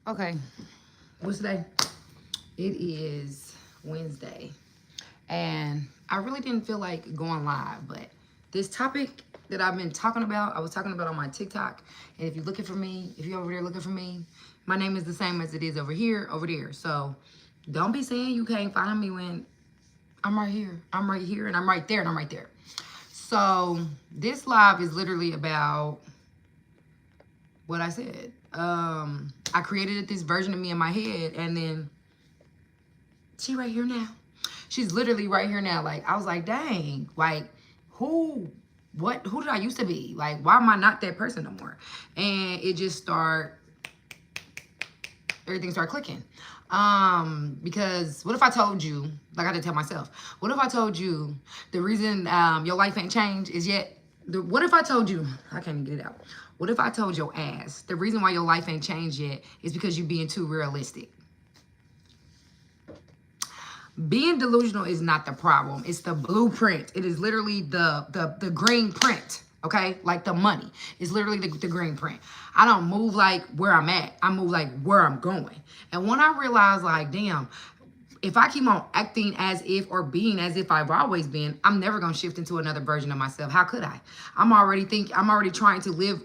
Okay, what's today? It is Wednesday, and I really didn't feel like going live, but this topic that I've been talking about, I was talking about on my TikTok. And if you're looking for me, if you're over there looking for me, my name is the same as it is over here, over there. So don't be saying you can't find me when I'm right here. I'm right here, and I'm right there, and I'm right there. So this live is literally about what I said. I created this version of me in my head, and then she right here now. She's literally right here now. Like, I was like, dang, like, who did I used to be? Like, why am I not that person no more? And it just everything started clicking. Because what if I told you, like I had to tell myself, what if I told you the reason your life ain't changed is yet, what if I told you, I can't even get it out. What if I told your ass the reason why your life ain't changed yet is because you being too realistic? Being delusional is not the problem. It's the blueprint. It is literally the green print. Okay? Like the money. It's literally the green print. I don't move like where I'm at. I move like where I'm going. And when I realized, like, damn, if I keep on acting as if or being as if I've always been, I'm never gonna shift into another version of myself. How could I? I'm already trying to live.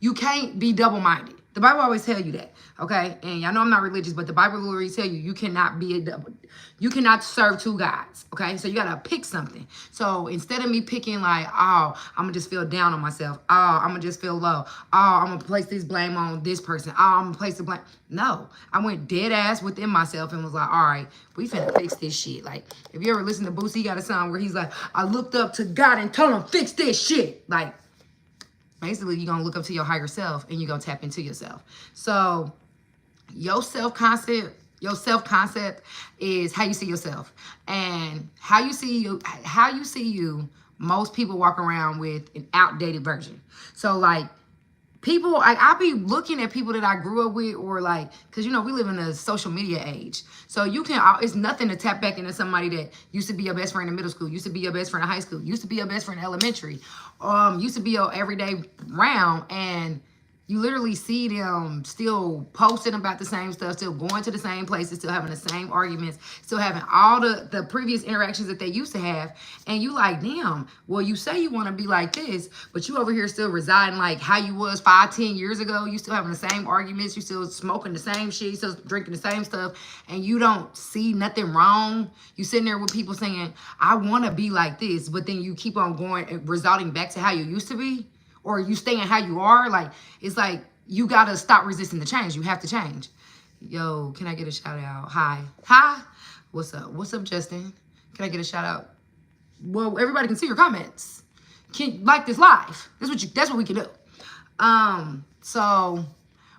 You can't be double-minded. The Bible always tell you that, okay? And y'all know I'm not religious, but the Bible literally tell you you cannot serve two gods, okay? So you gotta pick something. So instead of me picking like, oh, I'm gonna just feel down on myself. Oh, I'm gonna just feel low. Oh, I'm gonna place this blame on this person. Oh, I'm gonna place the blame. No, I went dead ass within myself and was like, all right, we finna fix this shit. Like, if you ever listen to Boosie, he got a song where he's like, I looked up to God and told him, fix this shit. Like, basically, you're going to look up to your higher self and you're going to tap into yourself. So your self-concept is how you see yourself. And how you see you, most people walk around with an outdated version. So, like, people, like, I be looking at people that I grew up with, or like, because, you know, we live in a social media age. So you can, it's nothing to tap back into somebody that used to be your best friend in middle school, used to be your best friend in high school, used to be your best friend in elementary, used to be your everyday round, and you literally see them still posting about the same stuff, still going to the same places, still having the same arguments, still having all the previous interactions that they used to have. And you like, damn, well, you say you want to be like this, but you over here still residing like how you was 5-10 years ago. You still having the same arguments. You still smoking the same shit. You still drinking the same stuff. And you don't see nothing wrong. You sitting there with people saying, I want to be like this. But then you keep on going and resorting back to how you used to be. Or you staying how you are. Like, it's like you gotta stop resisting the change. You have to change. Yo, can I get a shout out? Hi. What's up, Justin? Can I get a shout out? Well, everybody can see your comments. Can like this live. That's what we can do. So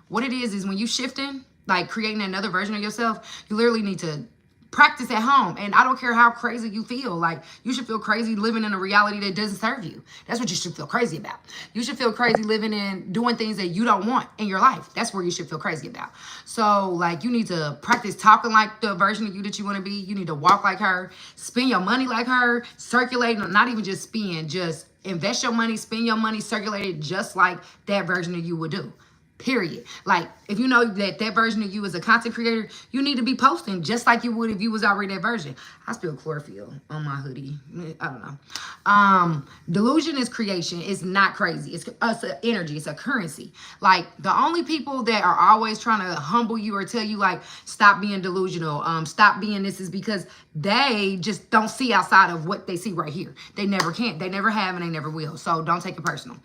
what it is when you shifting, like creating another version of yourself, you literally need to practice at home. And I don't care how crazy you feel. Like, you should feel crazy living in a reality that doesn't serve you. That's what you should feel crazy about. You should feel crazy living in doing things that you don't want in your life. That's where you should feel crazy about. So, like, you need to practice talking like the version of you that you want to be. You need to walk like her, spend your money like her, circulate, not even just spend, just invest your money, spend your money, circulate it just like that version of you would do. Period. Like, if you know that version of you is a content creator, you need to be posting just like you would if you was already that version. I spill chlorophyll on my hoodie. I don't know. Delusion is creation. It's not crazy. It's an energy. It's a currency. Like, the only people that are always trying to humble you or tell you, like, stop being delusional, stop being this, is because they just don't see outside of what they see right here. They never can. They never have, and they never will. So don't take it personal.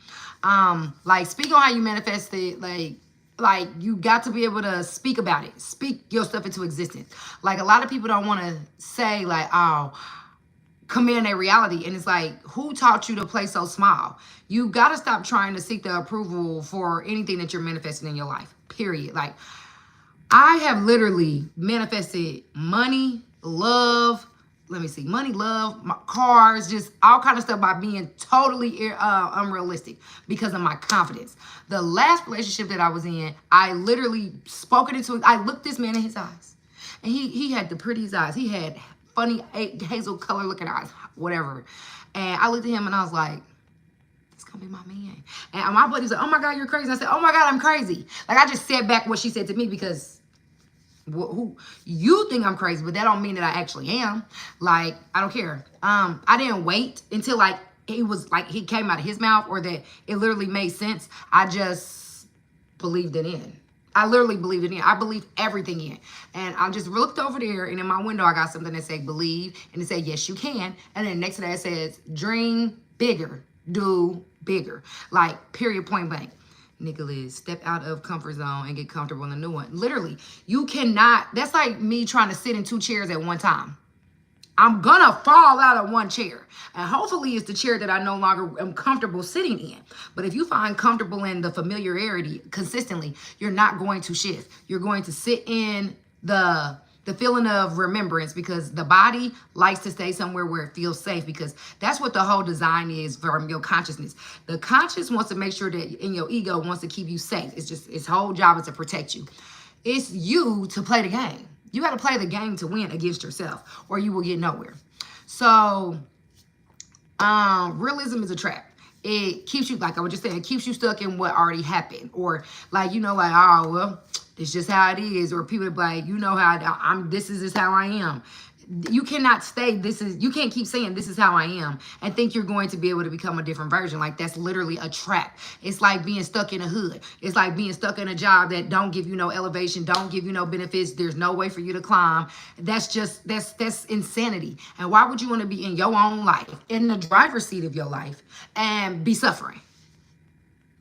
Like, speak on how you manifest it. Like you got to be able to speak about it. Speak your stuff into existence. Like, a lot of people don't want to say, like, oh, command a reality. And it's like, who taught you to play so small? You got to stop trying to seek the approval for anything that you're manifesting in your life. Period. Like, I have literally manifested money, love, money, love, my cars, just all kind of stuff by being totally unrealistic because of my confidence. The last relationship that I was in, I literally spoke it into, I looked this man in his eyes, and he had the prettiest eyes. He had funny hazel color looking eyes, whatever. And I looked at him and I was like, gonna be my man. And my buddy's like, oh my God, you're crazy. I said, oh my God, I'm crazy. Like, I just said back what she said to me because who you think I'm crazy, but that don't mean that I actually am. Like, I don't care. I didn't wait until like he was like he came out of his mouth or that it literally made sense. I just believed it in. I literally believed it in. I believed everything in. And I just looked over there, and in my window, I got something that said believe, and it said, yes, you can. And then next to that, it says dream bigger, do bigger. Like, period, point blank. Nicholas, step out of comfort zone and get comfortable in a new one. Literally, you cannot. That's like me trying to sit in 2 chairs at one time. I'm gonna fall out of one chair. And hopefully it's the chair that I no longer am comfortable sitting in. But if you find comfortable in the familiarity consistently, you're not going to shift. You're going to sit in the feeling of remembrance because the body likes to stay somewhere where it feels safe because that's what the whole design is from your consciousness. The conscious wants to make sure that in your ego wants to keep you safe. It's just its whole job is to protect you. It's you to play the game. You got to play the game to win against yourself or you will get nowhere. So realism is a trap. It keeps you, like I was just saying, it keeps you stuck in what already happened. Or like, like, oh, well, it's just how it is. Or people be like, how this is just how I am. You cannot you can't keep saying this is how I am and think you're going to be able to become a different version. Like that's literally a trap. It's like being stuck in a hood. It's like being stuck in a job that don't give you no elevation, don't give you no benefits. There's no way for you to climb. That's insanity. And why would you want to be in your own life, in the driver's seat of your life and be suffering?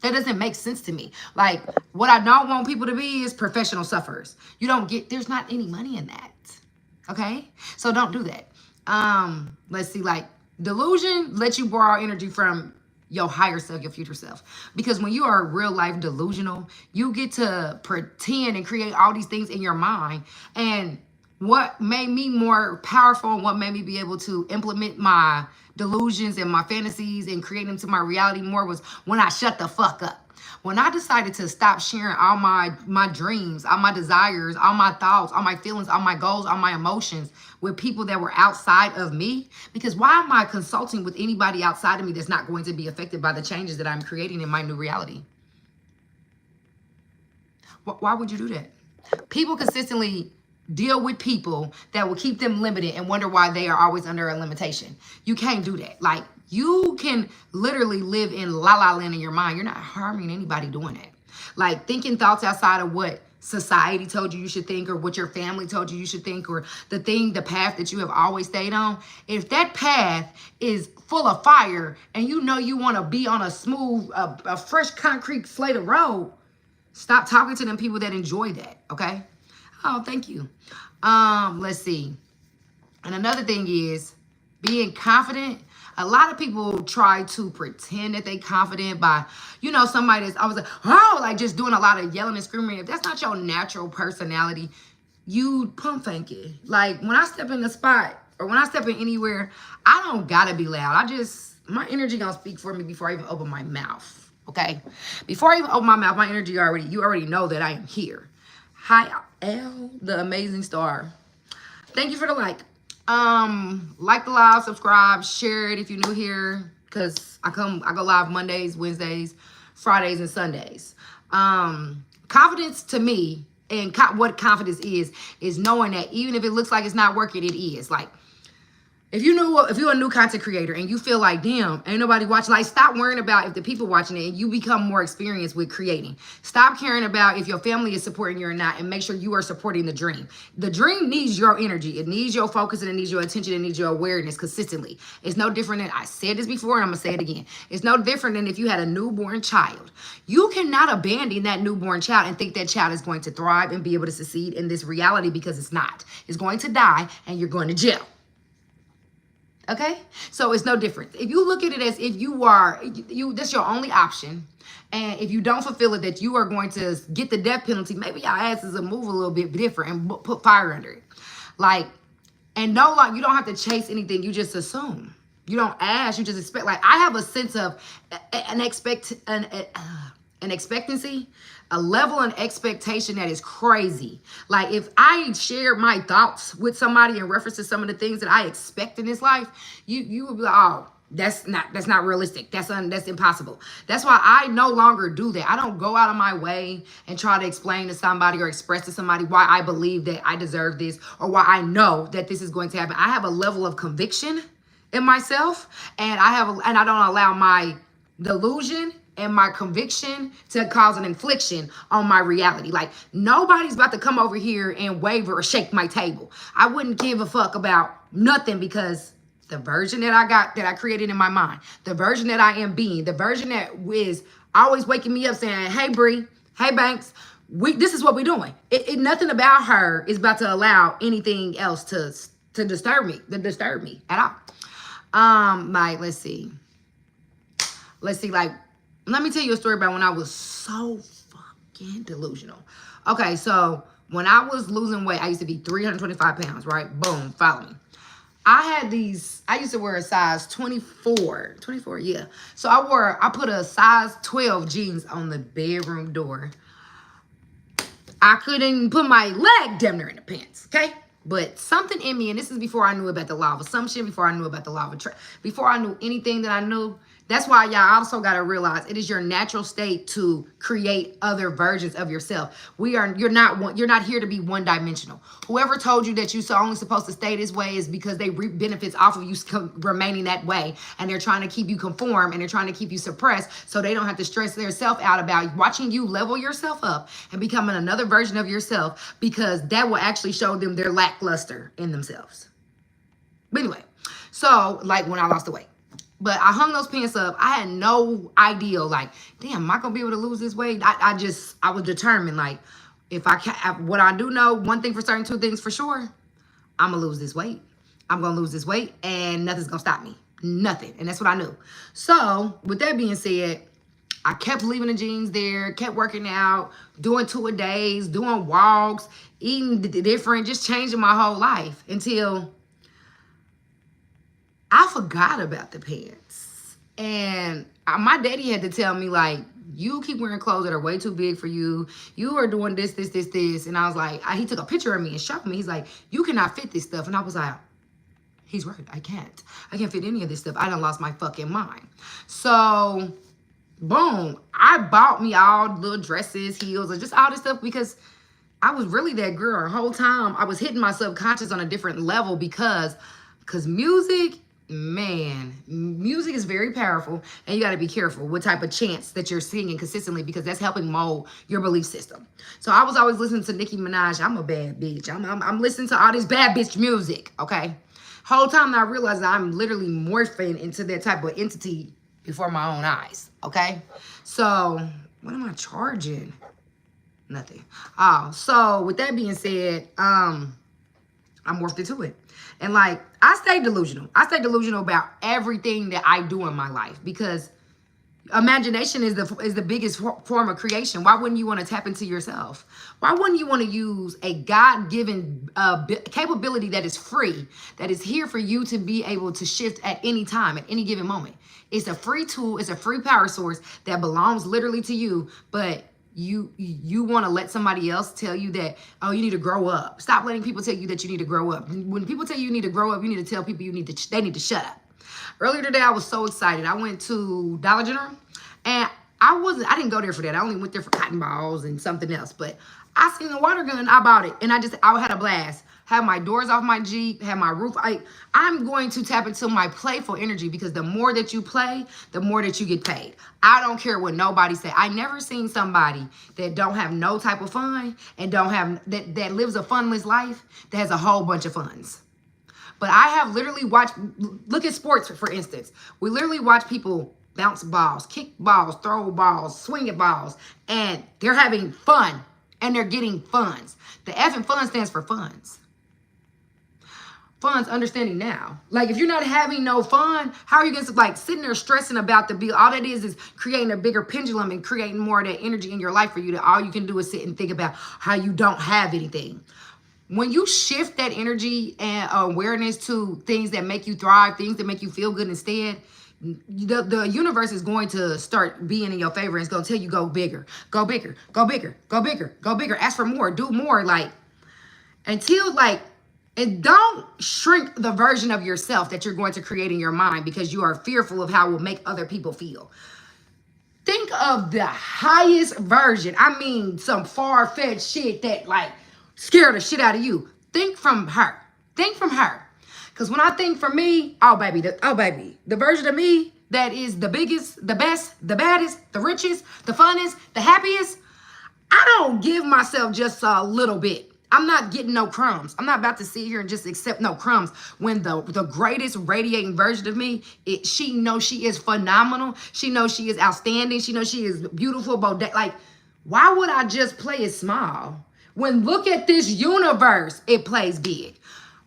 That doesn't make sense to me. Like what I don't want people to be is professional sufferers. There's not any money in that. Okay, so don't do that. Let's see, like delusion lets you borrow energy from your higher self, your future self. Because when you are real life delusional, you get to pretend and create all these things in your mind. And what made me more powerful and what made me be able to implement my delusions and my fantasies and create them to my reality more was when I shut the fuck up. When I decided to stop sharing all my dreams, all my desires, all my thoughts, all my feelings, all my goals, all my emotions with people that were outside of me, because why am I consulting with anybody outside of me that's not going to be affected by the changes that I'm creating in my new reality? Why would you do that? People consistently deal with people that will keep them limited and wonder why they are always under a limitation. You can't do that. Like, you can literally live in la-la land in your mind. You're not harming anybody doing that. Like, thinking thoughts outside of what society told you should think or what your family told you should think or the path that you have always stayed on. If that path is full of fire and you want to be on a smooth, a fresh concrete slate of road, stop talking to them people that enjoy that, okay? Oh, thank you. Let's see. And another thing is being confident. A lot of people try to pretend that they confident by, somebody that's always like just doing a lot of yelling and screaming. If that's not your natural personality, you pump fake it. Like when I step in the spot or when I step in anywhere, I don't gotta be loud. My energy gonna speak for me before I even open my mouth. Okay? Before I even open my mouth, my energy you already know that I am here. Hi, L, the amazing star. Thank you for the like. Like the live, subscribe, share it if you're new here, because I go live Mondays, Wednesdays, Fridays, and Sundays. Confidence to me, and what confidence is knowing that even if it looks like it's not working, it is. Like, if you're a new content creator and you feel like, damn, ain't nobody watching, like, stop worrying about if the people watching it and you become more experienced with creating. Stop caring about if your family is supporting you or not and make sure you are supporting the dream. The dream needs your energy. It needs your focus and it needs your attention. It needs your awareness consistently. It's no different than, I said this before and I'm going to say it again. It's no different than if you had a newborn child. You cannot abandon that newborn child and think that child is going to thrive and be able to succeed in this reality, because it's not. It's going to die and you're going to jail. Okay, so it's no different. If you look at it as if that's your only option, and if you don't fulfill it, that you are going to get the death penalty, maybe your asses will move a little bit different and put fire under it. Like, and no, like, you don't have to chase anything. You just assume. You don't ask. You just expect. Like, I have a sense of an expectancy, a level of expectation that is crazy. Like, if I share my thoughts with somebody in reference to some of the things that I expect in this life, you will be like, oh, That's not realistic. That's impossible. That's why I no longer do that. I don't go out of my way and try to explain to somebody or express to somebody why I believe that I deserve this or why I know that this is going to happen. I have a level of conviction in myself, and I don't allow my delusion and my conviction to cause an infliction on my reality. Like, nobody's about to come over here and waver or shake my table. I wouldn't give a fuck about nothing, because the version that I created in my mind, the version that I am being, the version that is always waking me up saying, hey, Bree, hey, Banks, this is what we're doing. Nothing about her is about to allow anything else to disturb me at all. Like, let's see, like, let me tell you a story about when I was so fucking delusional. Okay, so when I was losing weight, I used to be 325 pounds, right? Boom, follow me. I used to wear a size 24, yeah. So I put a size 12 jeans on the bedroom door. I couldn't put my leg damn near in the pants, okay? But something in me, and this is before I knew about the law of assumption, before I knew about the law of attraction, before I knew anything that I knew. That's why y'all also got to realize it is your natural state to create other versions of yourself. You're not here to be one-dimensional. Whoever told you that you're only supposed to stay this way is because they reap benefits off of you remaining that way, and they're trying to keep you conform, and they're trying to keep you suppressed so they don't have to stress themselves out about watching you level yourself up and becoming another version of yourself, because that will actually show them they're lackluster in themselves. But anyway, so like when I lost the weight. But I hung those pants up. I had no idea, like, damn, am I going to be able to lose this weight? I was determined, like, what I do know, one thing for certain, two things for sure, I'm going to lose this weight. I'm going to lose this weight, and nothing's going to stop me. Nothing. And that's what I knew. So, with that being said, I kept leaving the jeans there, kept working out, doing 2-a-days, doing walks, eating different, just changing my whole life until I forgot about the pants. And my daddy had to tell me, like, you keep wearing clothes that are way too big for you. You are doing this. And I was like, he took a picture of me and showed me. He's like, you cannot fit this stuff. And I was like, he's right. I can't fit any of this stuff. I done lost my fucking mind. So, boom. I bought me all little dresses, heels, and just all this stuff because I was really that girl. The whole time I was hitting my subconscious on a different level because music... Man, music is very powerful, and you got to be careful what type of chants that you're singing consistently, because that's helping mold your belief system. So I was always listening to Nicki Minaj. I'm a bad bitch. I'm listening to all this bad bitch music, okay? Whole time I realized that I'm literally morphing into that type of entity before my own eyes, okay? So what am I charging? Nothing. Oh, so with that being said, I morphed into it. And like, I stay delusional. I stay delusional about everything that I do in my life, because imagination is the biggest form of creation. Why wouldn't you want to tap into yourself? Why wouldn't you want to use a God-given capability that is free, that is here for you to be able to shift at any time, at any given moment? It's a free tool. It's a free power source that belongs literally to you, but you want to let somebody else tell you that, oh, you need to grow up. Stop letting people tell you that you need to grow up. When people tell you need to grow up, you need to tell people they need to shut up. Earlier today, I was so excited. I went to Dollar General, and I didn't go there for that. I only went there for cotton balls and something else. But I seen the water gun, I bought it, and I had a blast. Had my doors off my Jeep, had my roof. I'm going to tap into my playful energy, because the more that you play, the more that you get paid. I don't care what nobody say. I never seen somebody that don't have no type of fun and that lives a funless life that has a whole bunch of funds. But I have literally watched, look at sports, for instance. We literally watch people bounce balls, kick balls, throw balls, swing at balls, and they're having fun, and they're getting funds. The F in fun stands for funds. Fun's understanding now. Like, if you're not having no fun, how are you going to, like, sitting there stressing about the bill? All that is creating a bigger pendulum and creating more of that energy in your life for you, that all you can do is sit and think about how you don't have anything. When you shift that energy and awareness to things that make you thrive, things that make you feel good instead, the universe is going to start being in your favor. It's going to tell you go bigger, go bigger, go bigger, go bigger, go bigger. Ask for more, do more. Like, until, like, And don't shrink the version of yourself that you're going to create in your mind because you are fearful of how it will make other people feel. Think of the highest version. I mean, some far-fetched shit that like scare the shit out of you. Think from her. Think from her. Because when I think from me, oh baby, the version of me that is the biggest, the best, the baddest, the richest, the funnest, the happiest, I don't give myself just a little bit. I'm not getting no crumbs. I'm not about to sit here and just accept no crumbs when the greatest radiating version of me, she knows she is phenomenal. She knows she is outstanding. She knows she is beautiful. Like, why would I just play it small? When look at this universe, it plays big.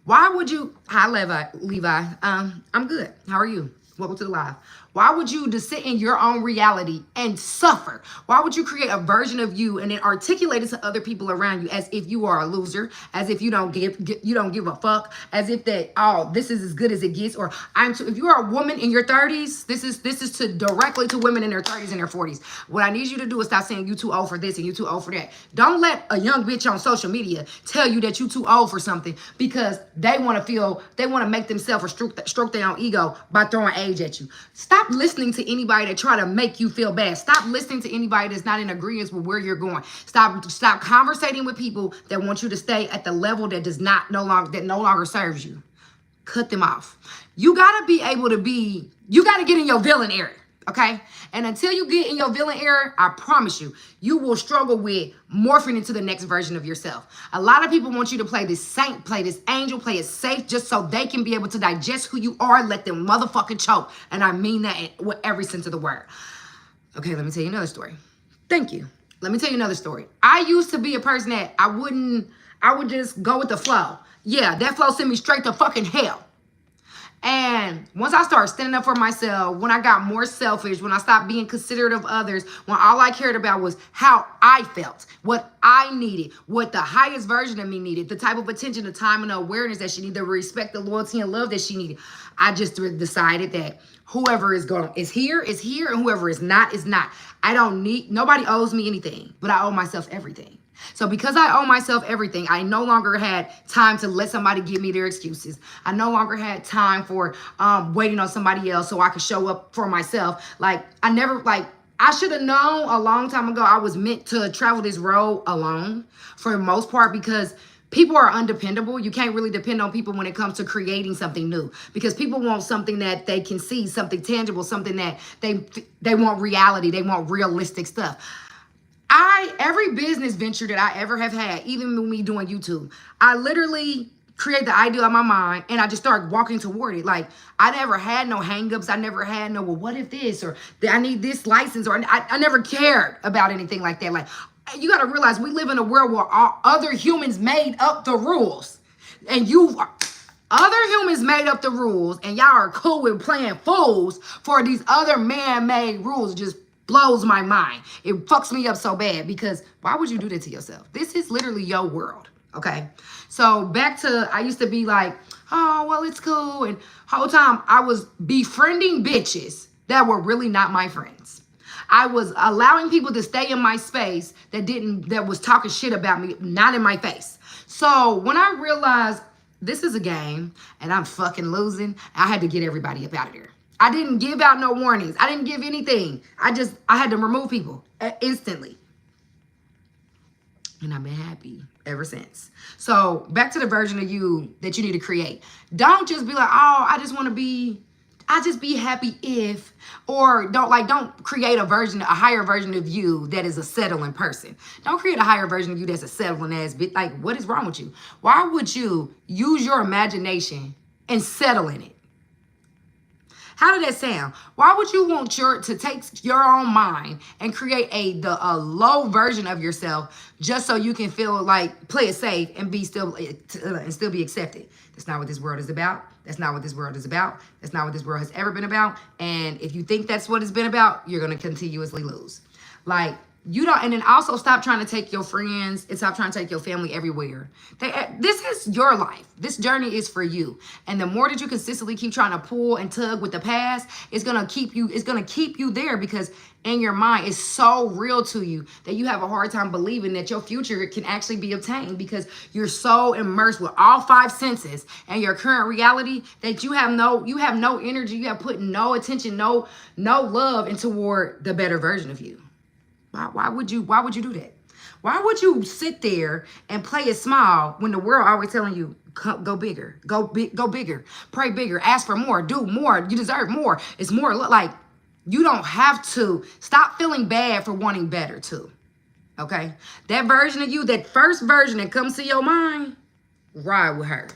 Why would you, hi Levi, I'm good. How are you? Welcome to the live. Why would you just sit in your own reality and suffer? Why would you create a version of you and then articulate it to other people around you as if you are a loser, as if you don't give a fuck, as if that, oh, this is as good as it gets, or if you are a woman in your 30s, this is to directly to women in their 30s and their 40s. What I need you to do is stop saying you too old for this and you too old for that. Don't let a young bitch on social media tell you that you too old for something because they want to make themselves or stroke their own ego by throwing age at you. Stop listening to anybody that try to make you feel bad. Stop listening to anybody that's not in agreement with where you're going. Stop conversating with people that want you to stay at the level that no longer serves you. Cut them off. You gotta get in your villain area. Okay? And until you get in your villain era, I promise you, you will struggle with morphing into the next version of yourself. A lot of people want you to play this saint, play this angel, play it safe just so they can be able to digest who you are and let them motherfucking choke. And I mean that with every sense of the word. Okay, let me tell you another story. Thank you. Let me tell you another story. I used to be a person that I would just go with the flow. Yeah, that flow sent me straight to fucking hell. And once I started standing up for myself, when I got more selfish, when I stopped being considerate of others, when all I cared about was how I felt, what I needed, what the highest version of me needed, the type of attention, the time, and the awareness that she needed, the respect, the loyalty, and love that she needed, I just decided that whoever is here, and whoever is not, is not. Nobody owes me anything, but I owe myself everything. So because I owe myself everything, I no longer had time to let somebody give me their excuses. I no longer had time for waiting on somebody else so I could show up for myself. I should have known a long time ago I was meant to travel this road alone for the most part because people are undependable. You can't really depend on people when it comes to creating something new because people want something that they can see, something tangible, something that they want reality. They want realistic stuff. Every business venture that I ever have had, even with me doing YouTube, I literally create the idea in my mind and I just start walking toward it. Like I never had no hangups. I never had no, well, what if this, or I need this license, or I never cared about anything like that. Like you got to realize we live in a world where other humans made up the rules and other humans made up the rules and y'all are cool with playing fools for these other man-made rules. Just blows my mind. It fucks me up so bad because why would you do that to yourself? This is literally your world. Okay. So back to, I used to be like, oh, well, it's cool. And whole time I was befriending bitches that were really not my friends. I was allowing people to stay in my space that was talking shit about me, not in my face. So when I realized this is a game and I'm fucking losing, I had to get everybody up out of there. I didn't give out no warnings. I didn't give anything. I had to remove people instantly. And I've been happy ever since. So back to the version of you that you need to create. Don't just be like, oh, I just be happy if, or don't create a higher version of you that is a settling person. Don't create a higher version of you that's a settling ass bitch. Like, what is wrong with you? Why would you use your imagination and settle in it? How did that sound? Why would you want to take your own mind and create a low version of yourself just so you can feel like play it safe and still be accepted? That's not what this world is about. That's not what this world is about. That's not what this world has ever been about. And if you think that's what it's been about, you're going to continuously lose. Like, You don't, and then also stop trying to take your friends and stop trying to take your family everywhere. This is your life. This journey is for you. And the more that you consistently keep trying to pull and tug with the past, it's gonna keep you there, because in your mind it's so real to you that you have a hard time believing that your future can actually be obtained, because you're so immersed with all five senses and your current reality that you have no energy, you have put no attention, no love into toward the better version of you. Why would you do that? Why would you sit there and play it small when the world always telling you, go bigger, go bigger, pray bigger, ask for more, do more, you deserve more. It's more. Like, you don't have to. Stop feeling bad for wanting better too. Okay? That version of you, that first version that comes to your mind, ride with her.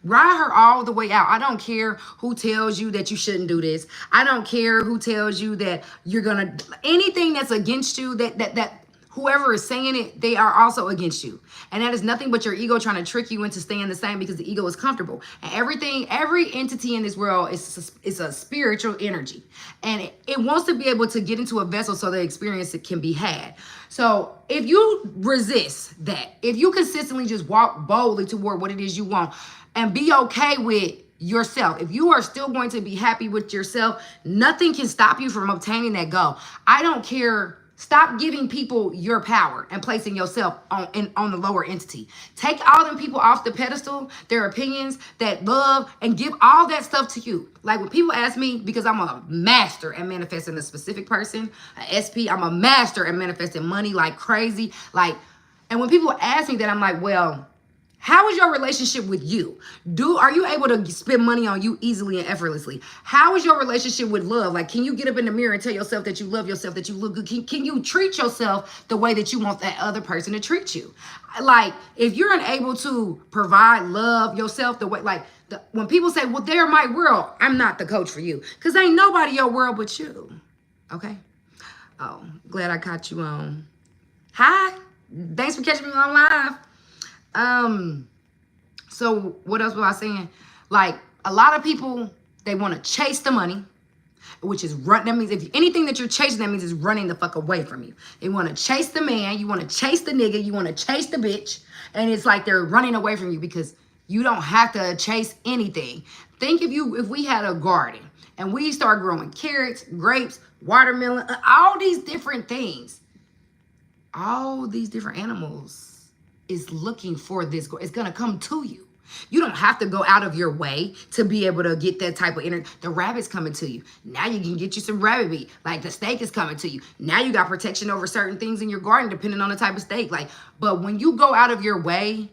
Ride her all the way out. I don't care who tells you that you shouldn't do this. I don't care who tells you that you're gonna, anything that's against you, that whoever is saying it, they are also against you. And that is nothing but your ego trying to trick you into staying the same, because the ego is comfortable. And every entity in this world is a spiritual energy. And it wants to be able to get into a vessel so the experience it can be had. So if you resist that, if you consistently just walk boldly toward what it is you want, and be okay with yourself. If you are still going to be happy with yourself, nothing can stop you from obtaining that goal. I don't care. Stop giving people your power and placing yourself on the lower entity. Take all them people off the pedestal, their opinions, that love, and give all that stuff to you. Like when people ask me, because I'm a master at manifesting a specific person, a SP, I'm a master at manifesting money like crazy. And when people ask me that, I'm like, well, how is your relationship with you? Are you able to spend money on you easily and effortlessly? How is your relationship with love? Like, can you get up in the mirror and tell yourself that you love yourself, that you look good? Can you treat yourself the way that you want that other person to treat you? Like, if you're unable to provide love yourself the way, when people say, well, they're my world, I'm not the coach for you. Because ain't nobody your world but you. Okay? Oh, glad I caught you on. Hi. Thanks for catching me on live. So what else was I saying? Like, a lot of people, they want to chase the money, which is that means if anything that you're chasing, that means it's running the fuck away from you. They want to chase the man, you want to chase the nigga, you want to chase the bitch, and it's like they're running away from you, because you don't have to chase anything. Think if we had a garden and we start growing carrots, grapes, watermelon, all these different things, all these different animals is looking for this. It's going to come to you. You don't have to go out of your way to be able to get that type of energy. The rabbit's coming to you. Now you can get you some rabbit meat. Like, the steak is coming to you. Now you got protection over certain things in your garden, depending on the type of steak. But when you go out of your way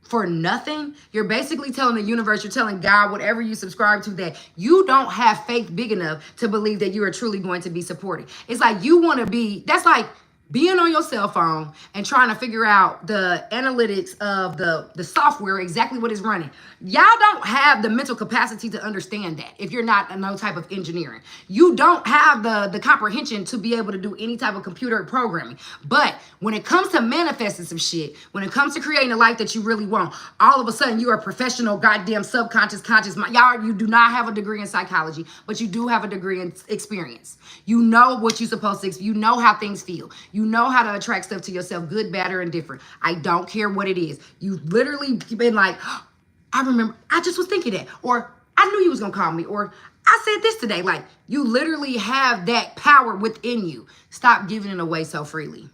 for nothing, you're basically telling the universe, you're telling God, whatever you subscribe to, that you don't have faith big enough to believe that you are truly going to be supported. It's like you want to be, that's like being on your cell phone and trying to figure out the analytics of the software, exactly what is running. Y'all don't have the mental capacity to understand that if you're not in no type of engineering. You don't have the comprehension to be able to do any type of computer programming. But when it comes to manifesting some shit, when it comes to creating a life that you really want, all of a sudden you are a professional, goddamn subconscious, conscious. Y'all, you do not have a degree in psychology, but you do have a degree in experience. You know what you're supposed to, you know how things feel. You know how to attract stuff to yourself, good, bad, or indifferent. I don't care what it is. You literally been like, oh, I remember, I just was thinking that, or I knew you was gonna call me, or I said this today. Like, you literally have that power within you. Stop giving it away so freely.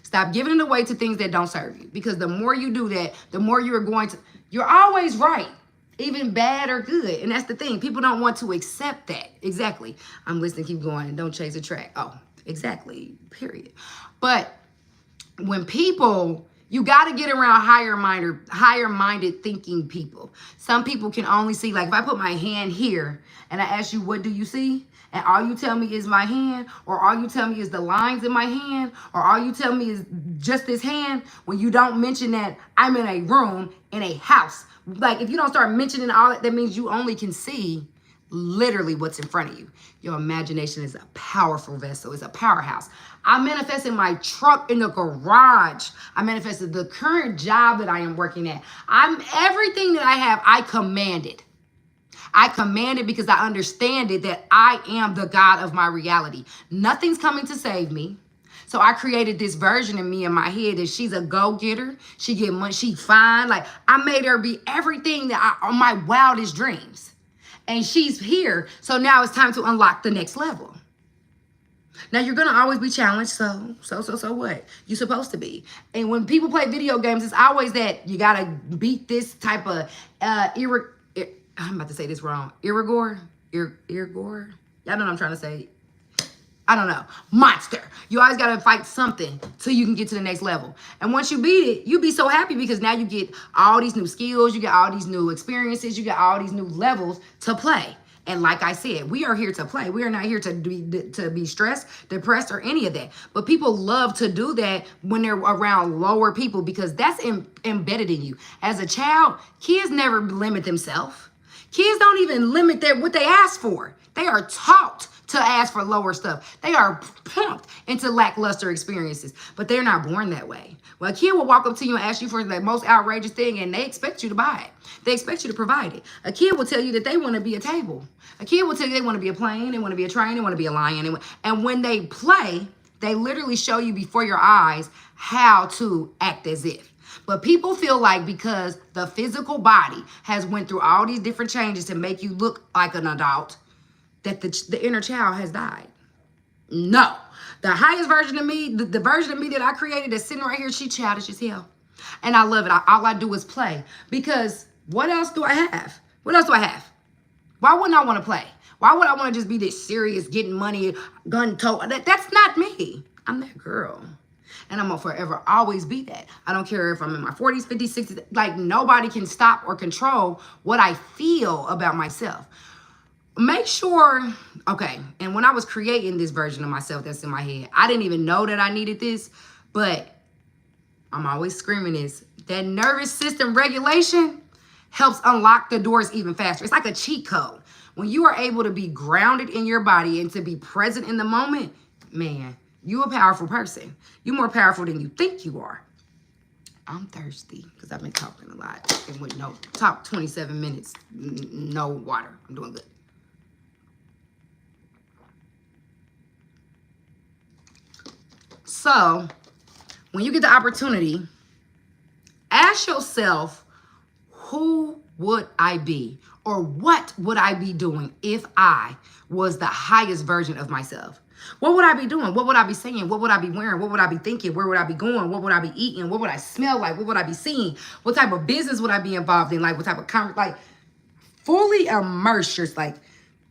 Stop giving it away to things that don't serve you, because the more you do that, the more you're always right, even bad or good. And that's the thing. People don't want to accept that. Exactly. I'm listening, keep going, and don't chase a track. Oh, exactly, period. But when people, you got to get around higher minded thinking people. Some people can only see, like, if I put my hand here and I ask you, what do you see? And all you tell me is my hand, or all you tell me is the lines in my hand, or all you tell me is just this hand, when you don't mention that I'm in a room, in a house. Like, if you don't start mentioning all that, that means you only can see literally what's in front of you. Your imagination is a powerful vessel. It's a powerhouse. I manifested my truck in the garage. I manifested the current job that I am working at. Everything that I have, I commanded. I command it because I understand it, that I am the God of my reality. Nothing's coming to save me. So I created this version of me in my head that she's a go-getter. She get money. She fine. Like, I made her be everything that on my wildest dreams. And she's here. So now it's time to unlock the next level. Now, you're going to always be challenged. So what? You're supposed to be. And when people play video games, it's always that you got to beat this type of, I'm about to say this wrong. Irigor? Y'all know what I'm trying to say. I don't know. Monster. You always got to fight something till you can get to the next level. And once you beat it, you be so happy because now you get all these new skills. You get all these new experiences. You get all these new levels to play. And like I said, we are here to play. We are not here to be stressed, depressed, or any of that. But people love to do that when they're around lower people because that's embedded in you. As a child, kids never limit themselves. Kids don't even limit what they ask for. They are taught to ask for lower stuff. They are pumped into lackluster experiences, but they're not born that way. Well, a kid will walk up to you and ask you for the most outrageous thing, and they expect you to buy it. They expect you to provide it. A kid will tell you that they want to be a table. A kid will tell you they want to be a plane, they want to be a train, they want to be a lion. And when they play, they literally show you before your eyes how to act as if. But people feel like because the physical body has went through all these different changes to make you look like an adult, that the inner child has died. No. The highest version of me, the version of me that I created that's sitting right here, she childish as hell. And I love it. All I do is play. Because what else do I have? What else do I have? Why wouldn't I want to play? Why would I want to just be this serious, getting money, gun-tote? That's not me. I'm that girl. And I'm going to forever always be that. I don't care if I'm in my 40s, 50s, 60s. Like, nobody can stop or control what I feel about myself. Make sure, okay, and when I was creating this version of myself that's in my head, I didn't even know that I needed this, but I'm always screaming this. That nervous system regulation helps unlock the doors even faster. It's like a cheat code. When you are able to be grounded in your body and to be present in the moment, man, you're a powerful person. You're more powerful than you think you are. I'm thirsty because I've been talking a lot and with talk 27 minutes, no water. I'm doing good. So, when you get the opportunity, ask yourself, who would I be? Or what would I be doing if I was the highest version of myself? What would I be doing? What would I be saying? What would I be wearing? What would I be thinking? Where would I be going? What would I be eating? What would I smell like? What would I be seeing? What type of business would I be involved in? Like, what type of like, fully immerse yourself. Like,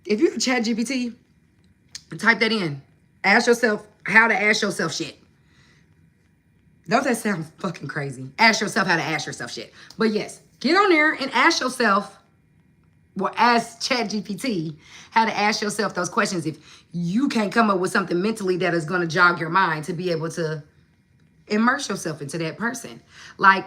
if you chat GPT, type that in. Ask yourself how to ask yourself shit. Don't that sound fucking crazy? Ask yourself how to ask yourself shit. But yes, get on there and ask yourself, well, ask ChatGPT how to ask yourself those questions if you can't come up with something mentally that is going to jog your mind to be able to immerse yourself into that person. Like,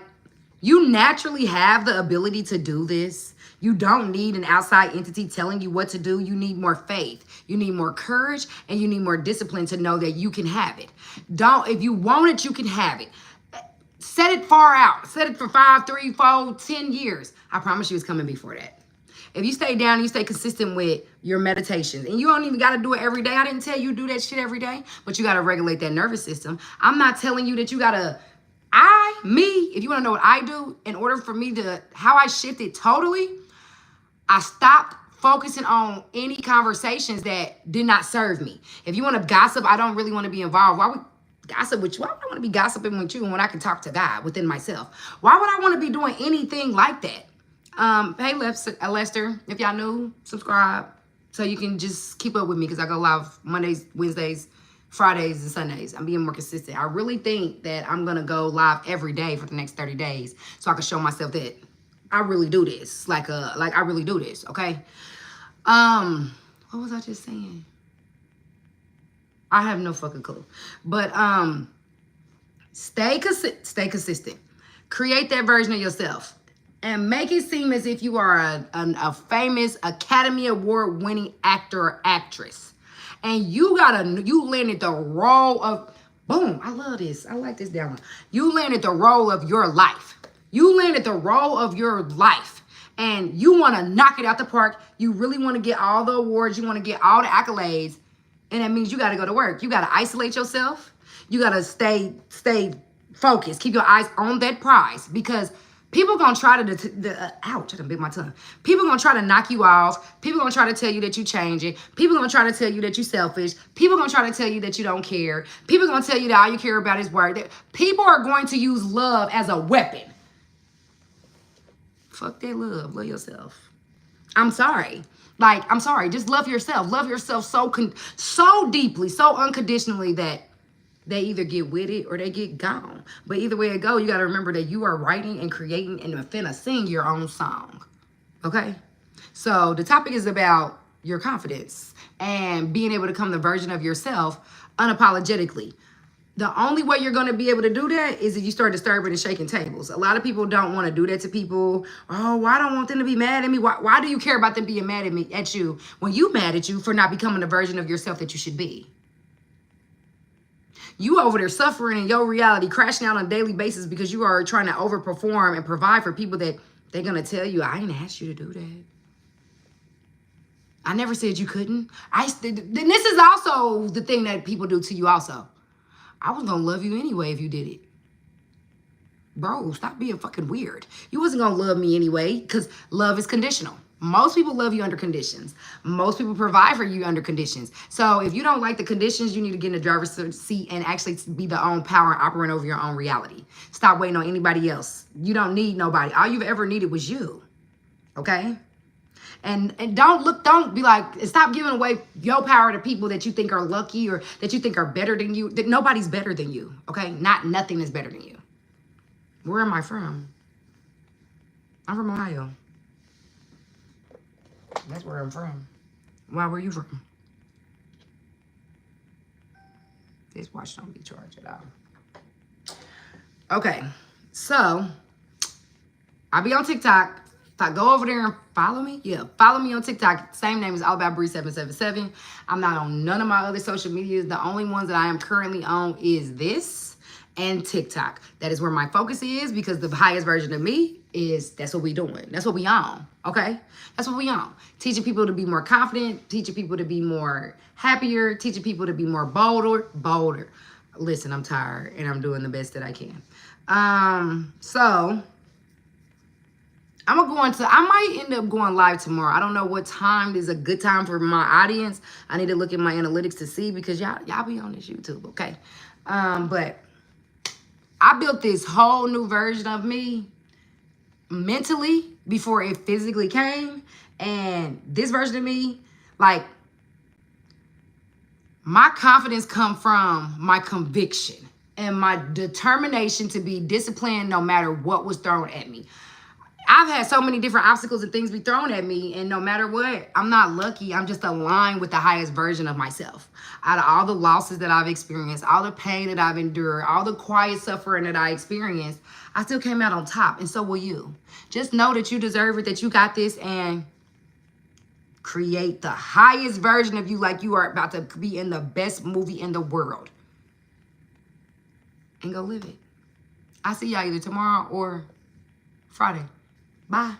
you naturally have the ability to do this. You don't need an outside entity telling you what to do. You need more faith. You need more courage, and you need more discipline to know that you can have it. If you want it, you can have it. Set it far out. Set it for 5, 3, 4, 10 years. I promise you it's coming before that. If you stay down and you stay consistent with your meditations, and you don't even got to do it every day. I didn't tell you do that shit every day, but you got to regulate that nervous system. I'm not telling you that you got to, if you want to know what I do, in order for me to, how I shifted totally, I stopped focusing on any conversations that did not serve me. If you want to gossip, I don't really want to be involved. Why would gossip with you? Why would I want to be gossiping with you when I can talk to God within myself? Why would I want to be doing anything like that? Hey, Lester, if y'all new, subscribe so you can just keep up with me because I go live Mondays, Wednesdays, Fridays, and Sundays. I'm being more consistent. I really think that I'm going to go live every day for the next 30 days so I can show myself that I really do this. Like I really do this, okay? What was I just saying? I have no fucking clue. But stay consistent. Create that version of yourself. And make it seem as if you are a famous Academy Award winning actor or actress. And you landed the role of, boom, I love this. I like this download. You landed the role of your life. You landed the role of your life. And you want to knock it out the park. You really want to get all the awards. You want to get all the accolades. And that means you got to go to work. You got to isolate yourself. You got to stay focused. Keep your eyes on that prize, because people gonna try to, ouch, I done bit my tongue. People gonna try to knock you off. People gonna try to tell you that you changing. People gonna try to tell you that you selfish. People gonna try to tell you that you don't care. People gonna tell you that all you care about is work. People are going to use love as a weapon. Fuck that love. Love yourself. I'm sorry. Like, I'm sorry. Just love yourself. Love yourself so deeply, so unconditionally that they either get with it or they get gone. But either way it go, you got to remember that you are writing and creating and finna sing your own song. Okay? So the topic is about your confidence and being able to become the version of yourself unapologetically. The only way you're going to be able to do that is if you start disturbing and shaking tables. A lot of people don't want to do that to people. Oh, I don't want them to be mad at me. Why do you care about them being mad at you when you mad at you for not becoming the version of yourself that you should be? You over there suffering in your reality, crashing out on a daily basis because you are trying to overperform and provide for people that they're going to tell you, I didn't ask you to do that. I never said you couldn't. Then this is also the thing that people do to you also. I was going to love you anyway if you did it. Bro, stop being fucking weird. You wasn't going to love me anyway, because love is conditional. Most people love you under conditions. Most people provide for you under conditions. So if you don't like the conditions, you need to get in the driver's seat and actually be the own power and operate over your own reality. Stop waiting on anybody else. You don't need nobody. All you've ever needed was you. Okay? And don't be like, stop giving away your power to people that you think are lucky or that you think are better than you. That nobody's better than you, okay? Nothing is better than you. Where am I from? I'm from Ohio. That's where I'm from. Why, where you from? This watch don't be charged at all. Okay, so I'll be on TikTok. Go over there and follow me. Yeah, follow me on TikTok. Same name as All About Bree 777. I'm not on none of my other social medias. The only ones that I am currently on is this and TikTok. That is where my focus is, because the highest version of me is, that's what we doing. That's what we on, okay? That's what we on. Teaching people to be more confident, teaching people to be more happier, teaching people to be more bolder. Listen, I'm tired and I'm doing the best that I can. So I might end up going live tomorrow. I don't know what time is a good time for my audience. I need to look at my analytics to see, because y'all be on this YouTube, okay? But I built this whole new version of me mentally before it physically came. And this version of me, like, my confidence come from my conviction and my determination to be disciplined no matter what was thrown at me. I've had so many different obstacles and things be thrown at me, and no matter what, I'm not lucky. I'm just aligned with the highest version of myself. Out of all the losses that I've experienced, all the pain that I've endured, all the quiet suffering that I experienced, I still came out on top, and so will you. Just know that you deserve it, that you got this, and create the highest version of you like you are about to be in the best movie in the world. And go live it. I'll see y'all either tomorrow or Friday. Bye.